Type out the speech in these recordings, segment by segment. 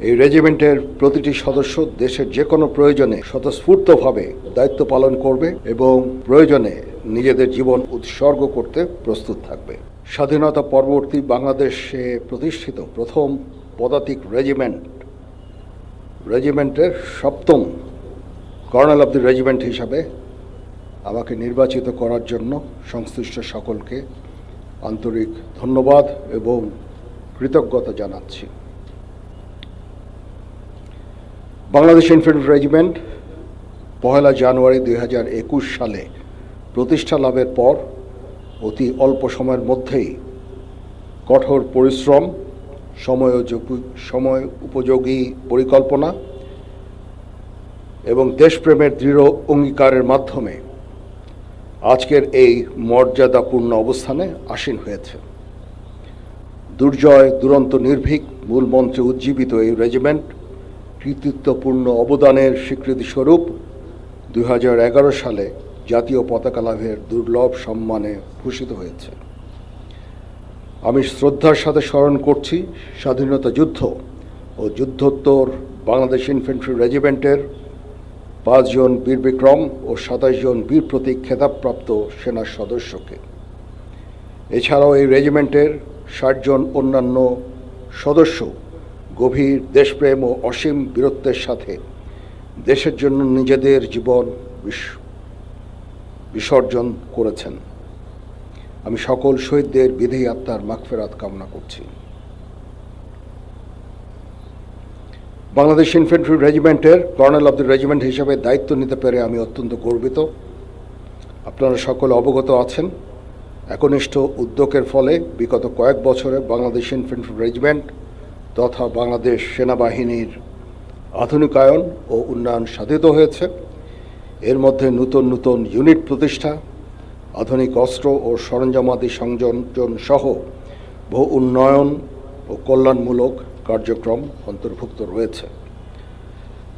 এই রেজিমেন্টের প্রতিটি সদস্য দেশের যে কোনো প্রয়োজনে স্বতঃস্ফূর্তভাবে দায়িত্ব পালন করবে এবং প্রয়োজনে নিজেদের জীবন উৎসর্গ করতে প্রস্তুত থাকবে। স্বাধীনতা পরবর্তী বাংলাদেশে প্রতিষ্ঠিত প্রথম পদাতিক রেজিমেন্টের 7ম কর্নেল অব দি রেজিমেন্ট হিসাবে আমাকে নির্বাচিত করার জন্য সংশ্লিষ্ট সকলকে আন্তরিক ধন্যবাদ এবং কৃতজ্ঞতা জানাচ্ছি। বাংলাদেশ ইনফ্যান্ট্রি রেজিমেন্ট 1 জানুয়ারি 2021 সালে প্রতিষ্ঠা লাভের পর অতি অল্প সময়ের মধ্যেই কঠোর পরিশ্রম, সময় উপযোগী পরিকল্পনা এবং দেশপ্রেমের দৃঢ় অঙ্গীকারের মাধ্যমে আজকের এই মর্যাদাপূর্ণ অবস্থানে আসীন হয়েছে। দুর্জয় দুরন্ত নির্ভীক মূল মন্ত্রে উজ্জীবিত এই রেজিমেন্ট কৃতিত্বপূর্ণ অবদানের স্বীকৃতিস্বরূপ 2011 সালে জাতীয় পতাকা লাভের দুর্লভ সম্মানে ভূষিত হয়েছে। আমি শ্রদ্ধার সাথে স্মরণ করছি স্বাধীনতা যুদ্ধ ও যুদ্ধোত্তর বাংলাদেশ ইনফ্যান্ট্রি রেজিমেন্টের 5 জন বীর বিক্রম ও 27 জন বীর প্রতীক খেতাবপ্রাপ্ত সেনা সদস্যকে। এছাড়াও এই রেজিমেন্টের 60 জন অন্যান্য সদস্য গভীর দেশপ্রেম ও অসীম বীরত্বের সাথে দেশের জন্য নিজেদের জীবন বিসর্জন করেছেন। আমি সকল শহীদদের বিধি আত্মার মাগফিরাত কামনা করছি। বাংলাদেশ ইনফ্যান্ট্রি রেজিমেন্টের কর্নেল অব দ্য রেজিমেন্ট হিসেবে দায়িত্ব নিতে পেরে আমি অত্যন্ত গর্বিত। আপনারা সকলে অবগত আছেন, একনিষ্ঠ উদ্যোগের ফলে বিগত কয়েক বছরে বাংলাদেশ ইনফ্যান্ট্রি রেজিমেন্ট তথা বাংলাদেশ সেনাবাহিনীর আধুনিকায়ন ও উন্নয়ন সাধিত হয়েছে। এর মধ্যে নতুন ইউনিট প্রতিষ্ঠা, আধুনিক অস্ত্র ও সরঞ্জামাদি সংযোজন সহ বহু উন্নয়ন ও কল্যাণমূলক কার্যক্রম অন্তর্ভুক্ত রয়েছে।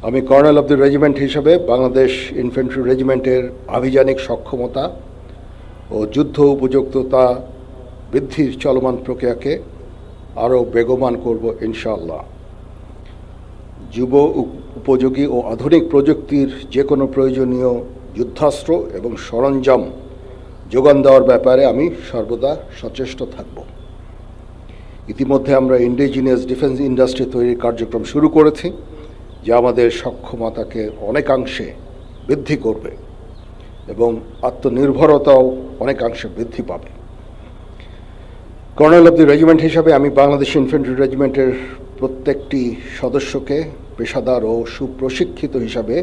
আমি কর্নেল অব দ্য রেজিমেন্ট হিসেবে বাংলাদেশ ইনফ্যান্ট্রি রেজিমেন্টের আভিযানিক সক্ষমতা ও যুদ্ধ উপযুক্ততা বৃদ্ধির চলমান প্রক্রিয়াকে আরও বেগবান করব ইনশাআল্লাহ। যুব উপযোগী ও আধুনিক প্রযুক্তির যে কোনো প্রয়োজনীয় যুদ্ধাস্ত্র এবং সরঞ্জাম যোগান দেওয়ার ব্যাপারে আমি সর্বদা সচেষ্ট থাকব। ইতিমধ্যে আমরা ইন্ডিজিনিয়াস ডিফেন্স ইন্ডাস্ট্রি তৈরির কার্যক্রম শুরু করেছি, যা আমাদের সক্ষমতাকে অনেকাংশে বৃদ্ধি করবে এবং আত্মনির্ভরতাও অনেকাংশে বৃদ্ধি পাবে। কর্নেল অব দি রেজিমেন্ট হিসাবে আমি বাংলাদেশ ইনফ্যান্ট্রি রেজিমেন্টের প্রত্যেকটি সদস্যকে পেশাদার ও সুপ্রশিক্ষিত হিসাবে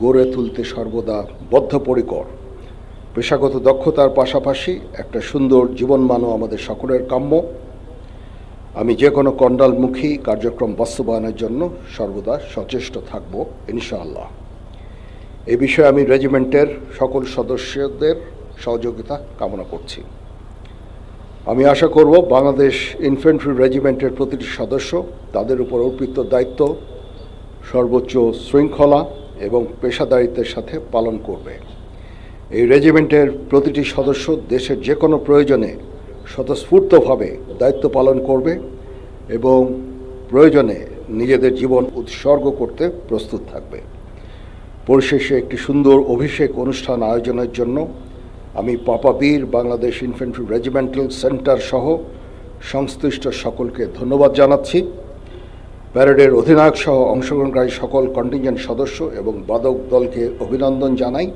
গড়ে তুলতে সর্বদা বদ্ধপরিকর। পেশাগত দক্ষতার পাশাপাশি একটা সুন্দর জীবনমানও আমাদের সকলের কাম্য। আমি যে কোনো কণ্ডালমুখী কার্যক্রম বাস্তবায়নের জন্য সর্বদা সচেষ্ট থাকব ইনশাআল্লাহ। এ বিষয়ে আমি রেজিমেন্টের সকল সদস্যদের সহযোগিতা কামনা করছি। আমি আশা করব বাংলাদেশ ইনফ্যান্ট্রি রেজিমেন্টের প্রতিটি সদস্য তাদের উপর অর্পিত দায়িত্ব সর্বোচ্চ শৃঙ্খলা এবং পেশাদারিত্বের সাথে পালন করবে। এই রেজিমেন্টের প্রতিটি সদস্য দেশের যে কোনো প্রয়োজনে স্বতঃস্ফূর্তভাবে দায়িত্ব পালন করবে এবং প্রয়োজনে নিজেদের জীবন উৎসর্গ করতে প্রস্তুত থাকবে। পরিশেষে একটি সুন্দর অভিষেক অনুষ্ঠান আয়োজনের জন্য আমি পাপাবীর বাংলাদেশ ইনফ্যান্ট্রি রেজিমেন্টাল সেন্টার সহ সংশ্লিষ্ট সকলকে ধন্যবাদ জানাচ্ছি। প্যারেডের অধিনায়ক সহ অংশগ্রহণকারী সকল কন্টিনজেন্ট সদস্য এবং বাদক দলকে অভিনন্দন জানাই।